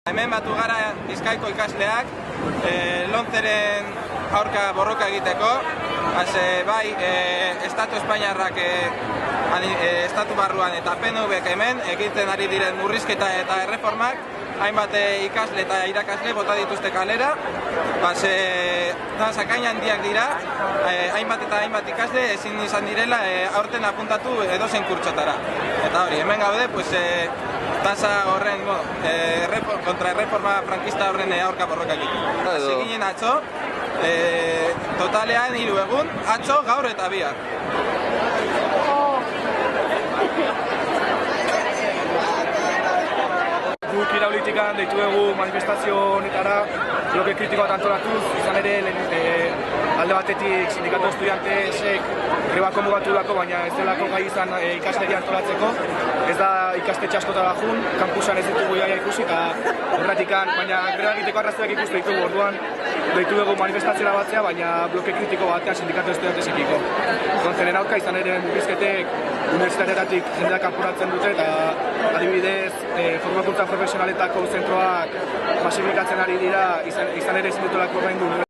Hemen batu gara Bizkaiko ikasleak Lomceren aurka borroka egiteko. Bai, Estatu Espainiarrak Estatu barruan eta PNVk hemen egiten ari diren murrizketa eta erreformak hainbat ikasle eta irakasle bota dituzte kalera. Zakain handiak dira, hainbat eta hainbat ikasle ezin izan direla aurten apuntatu edozein kurtsotara. Eta hori, hemen gaude, tasa horren kontraerreforma frankista horren aurka borroka egiten. Hasi ginen atzo, totalean 3 egun, atzo, gaur eta bihar. Guk iraulitikan deitu dugu manifestazio honetara bloke kritikoa antolatuz, izan ere alde batetik sindikatu estudiantesek greba konbokatu dako, baina ez delako gai izan ikasleria antolatzeko. Ez da ikastetxe askotara jun, kampusan ez ditugu jaia ikusi eta horretikan, baina greba egiteko arrazoak ikustu ditugu orduan deitu dugu manifestazioa batzea, baina bloke kritiko batean sindikatu estudiantesekiko. Lomceren aurka izan ere murrizketek unibertsitateetatik jendeak kanporatzen dute eta adibidez formakuntza profesionaletako zentroak masifikatzen ari dira izan ere ezin dutela ordaindu